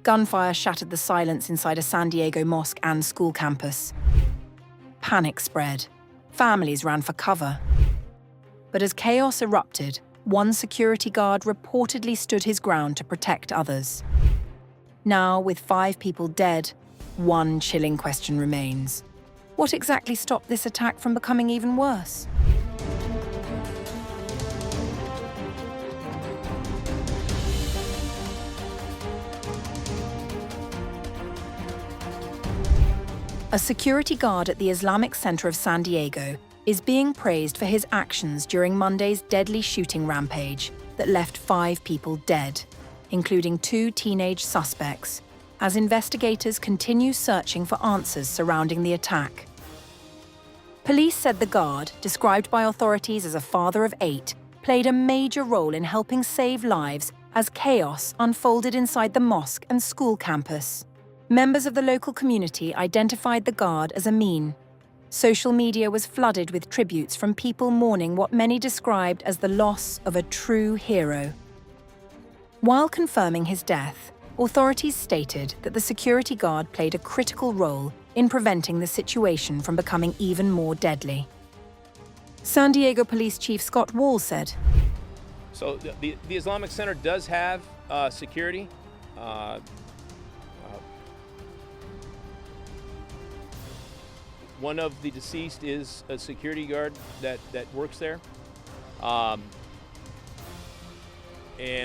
Gunfire shattered the silence inside a San Diego mosque and school campus. Panic spread. Families ran for cover. But as chaos erupted, one security guard reportedly stood his ground to protect others. Now, with 5 people dead, one chilling question remains. What exactly stopped this attack from becoming even worse? A security guard at the Islamic Center of San Diego is being praised for his actions during Monday's deadly shooting rampage that left 5 people dead, including 2 teenage suspects, as investigators continue searching for answers surrounding the attack. Police said the guard, described by authorities as a father of 8, played a major role in helping save lives as chaos unfolded inside the mosque and school campus. Members of the local community identified the guard as Amin. Social media was flooded with tributes from people mourning what many described as the loss of a true hero. While confirming his death, authorities stated that the security guard played a critical role in preventing the situation from becoming even more deadly. San Diego Police Chief Scott Wall said, So the Islamic Center does have security. One of the deceased is a security guard that works there. And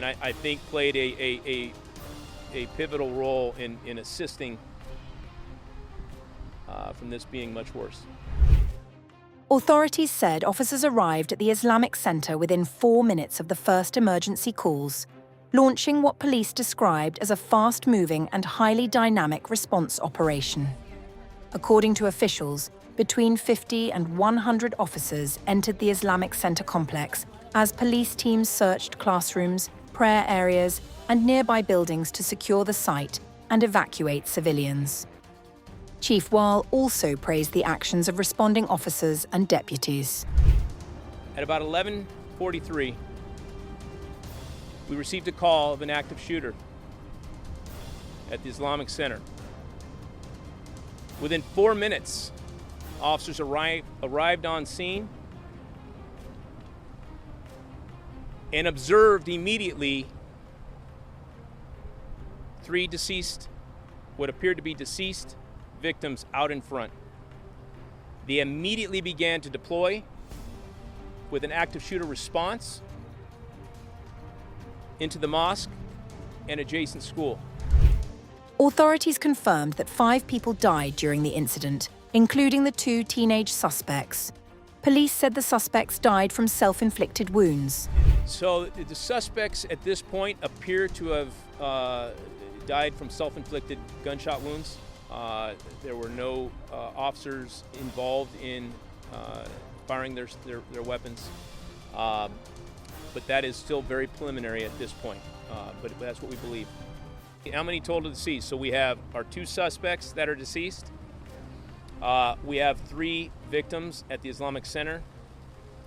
I think played a pivotal role in assisting from this being much worse. Authorities said officers arrived at the Islamic Center within 4 minutes of the first emergency calls, launching what police described as a fast-moving and highly dynamic response operation. According to officials, between 50 and 100 officers entered the Islamic Center complex as police teams searched classrooms, prayer areas, and nearby buildings to secure the site and evacuate civilians. Chief Wall also praised the actions of responding officers and deputies. At about 11:43, we received a call of an active shooter at the Islamic Center. Within 4 minutes, officers arrived on scene and observed immediately 3 deceased, what appeared to be deceased victims out in front. They immediately began to deploy with an active shooter response into the mosque and adjacent school. Authorities confirmed that 5 people died during the incident, including the 2 teenage suspects. Police said the suspects died from self-inflicted wounds. So the suspects at this point appear to have died from self-inflicted gunshot wounds. There were no officers involved in firing their weapons. But that is still very preliminary at this point. But that's what we believe. How many total deceased? So we have our 2 suspects that are deceased. We have 3 victims at the Islamic Center.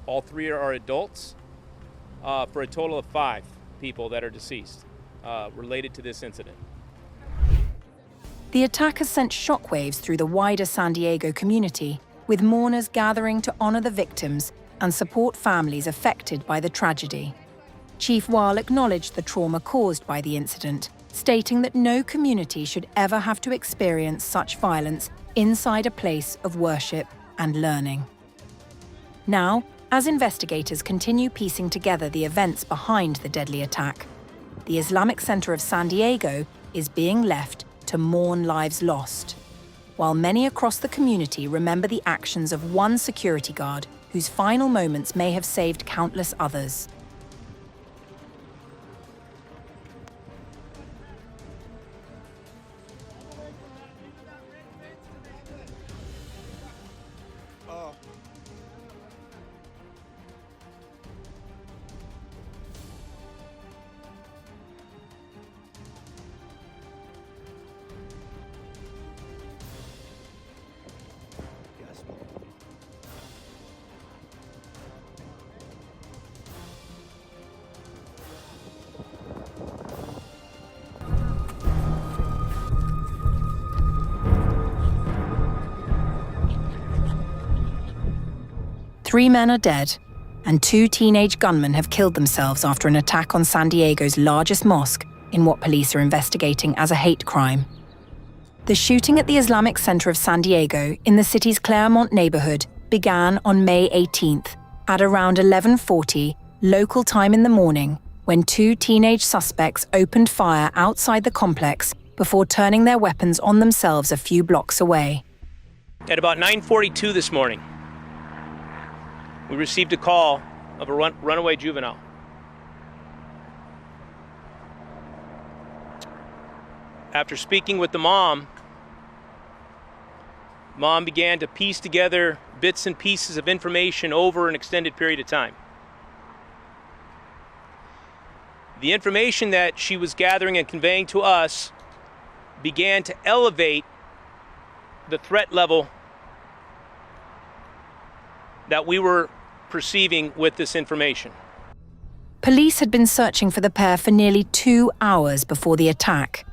All 3 are adults, for a total of 5 people that are deceased related to this incident. The attack has sent shockwaves through the wider San Diego community, with mourners gathering to honor the victims and support families affected by the tragedy. Chief Wall acknowledged the trauma caused by the incident, stating that no community should ever have to experience such violence inside a place of worship and learning. Now, as investigators continue piecing together the events behind the deadly attack, the Islamic Center of San Diego is being left to mourn lives lost, while many across the community remember the actions of one security guard whose final moments may have saved countless others. 3 men are dead, and 2 teenage gunmen have killed themselves after an attack on San Diego's largest mosque in what police are investigating as a hate crime. The shooting at the Islamic Center of San Diego in the city's Claremont neighborhood began on May 18th at around 11:40 local time in the morning, when 2 teenage suspects opened fire outside the complex before turning their weapons on themselves a few blocks away. At about 9:42 this morning, we received a call of a runaway juvenile. After speaking with the mom began to piece together bits and pieces of information over an extended period of time. The information that she was gathering and conveying to us began to elevate the threat level that we were perceiving with this information. Police had been searching for the pair for nearly 2 hours before the attack.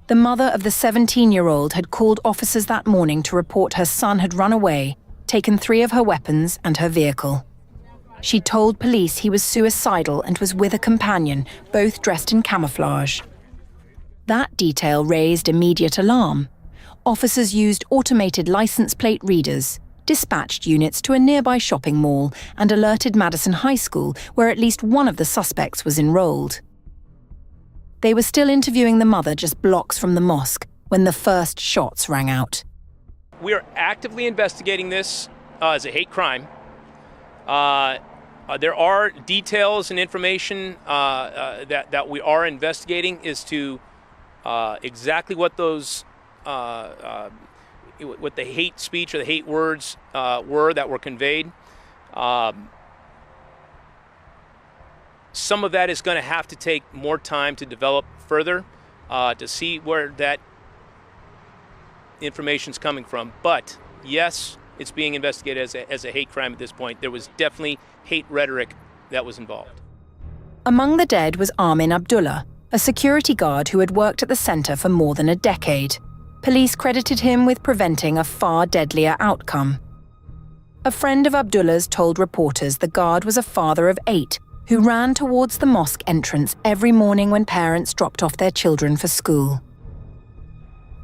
The mother of the 17-year-old had called officers that morning to report her son had run away, taken 3 of her weapons and her vehicle. She told police he was suicidal and was with a companion, both dressed in camouflage. That detail raised immediate alarm. Officers used automated license plate readers, dispatched units to a nearby shopping mall, and alerted Madison High School, where at least one of the suspects was enrolled. They were still interviewing the mother just blocks from the mosque when the first shots rang out. We are actively investigating this as a hate crime. There are details and information that we are investigating as to exactly what those what the hate speech or the hate words were that were conveyed. Some of that is going to have to take more time to develop further to see where that information is coming from. But yes, it's being investigated as a hate crime at this point. There was definitely hate rhetoric that was involved. Among the dead was Amin Abdullah, a security guard who had worked at the center for more than a decade. Police credited him with preventing a far deadlier outcome. A friend of Abdullah's told reporters the guard was a father of 8 who ran towards the mosque entrance every morning when parents dropped off their children for school.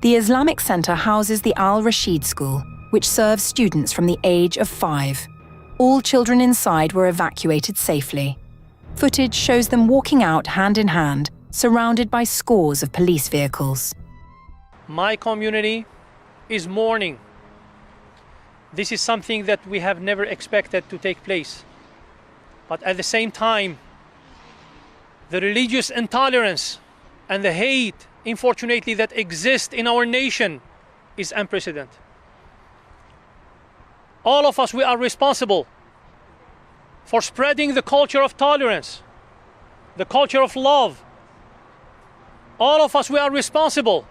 The Islamic Center houses the Al-Rashid School, which serves students from the age of 5. All children inside were evacuated safely. Footage shows them walking out hand in hand, surrounded by scores of police vehicles. My community is mourning. This is something that we have never expected to take place. But at the same time, the religious intolerance and the hate, unfortunately, that exists in our nation is unprecedented. All of us, we are responsible for spreading the culture of tolerance, the culture of love. All of us, we are responsible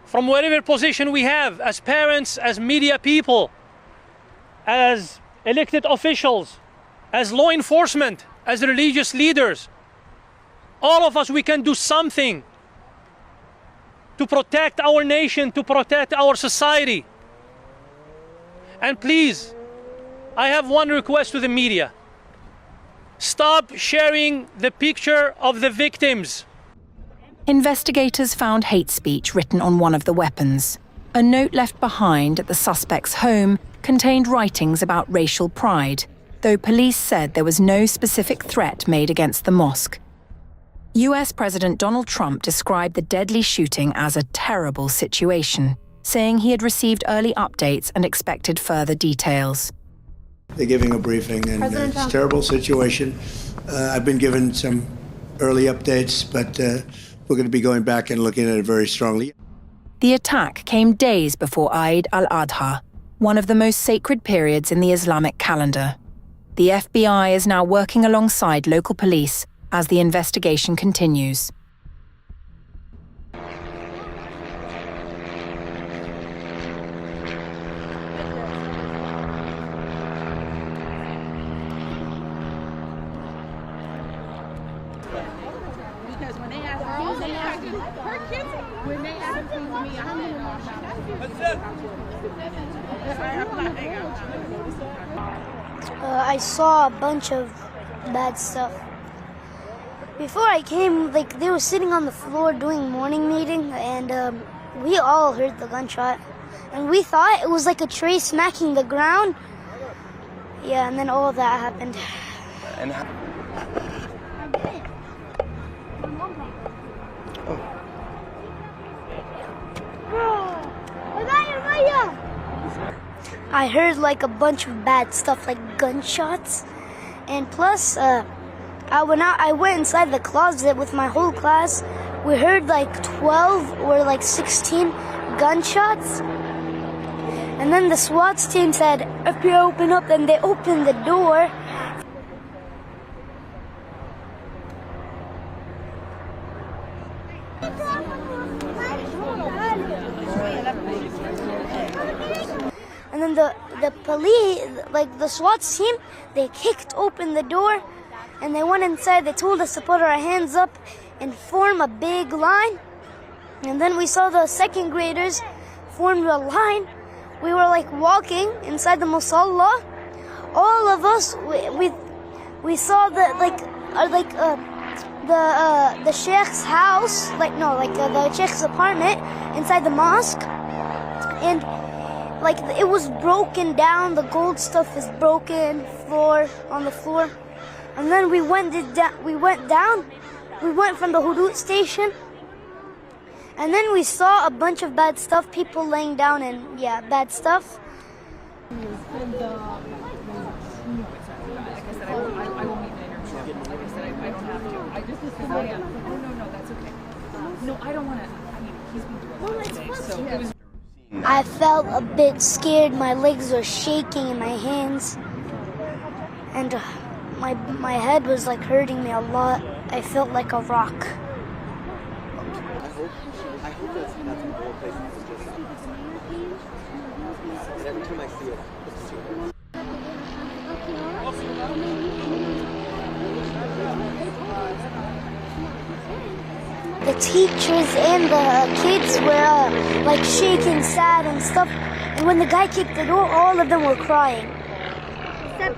from whatever position we have as parents, as media people, as elected officials, as law enforcement, as religious leaders. All of us, we can do something to protect our nation, to protect our society. And please, I have one request to the media. Stop sharing the picture of the victims. Investigators found hate speech written on one of the weapons. A note left behind at the suspect's home contained writings about racial pride, though police said there was no specific threat made against the mosque. US President Donald Trump described the deadly shooting as a terrible situation, saying he had received early updates and expected further details. They're giving a briefing, and it's a terrible situation. I've been given some early updates, but we're going to be going back and looking at it very strongly. The attack came days before Eid al-Adha, one of the most sacred periods in the Islamic calendar. The FBI is now working alongside local police as the investigation continues. Because when they ask her kids, when they ask me, I'm in the I saw a bunch of bad stuff. Before I came, like, they were sitting on the floor doing morning meeting, and we all heard the gunshot. And we thought it was like a tray smacking the ground. Yeah, and then all of that happened. And I heard like a bunch of bad stuff, like gunshots, and plus, I went inside the closet with my whole class. We heard like 12 or like 16 gunshots, and then the SWAT team said, "FBI, open up!" And they opened the door. And then the police, like the SWAT team, they kicked open the door and they went inside. They told us to put our hands up and form a big line. And then we saw the second graders form a line. We were like walking inside the musalla. All of us, we saw the sheikh's house, the sheikh's apartment inside the mosque, and like it was broken down. The gold stuff is broken, on the floor, and then we went down. We went from the hudud station, and then we saw a bunch of bad stuff, people laying down, and yeah, bad stuff. I felt a bit scared. My legs were shaking in my hands, and my head was like hurting me a lot. I felt like a rock. I hope that's the whole place. And every time I see it, it's super. The teachers and the kids were like shaking, sad and stuff. And when the guy kicked the door, all of them were crying. Yeah.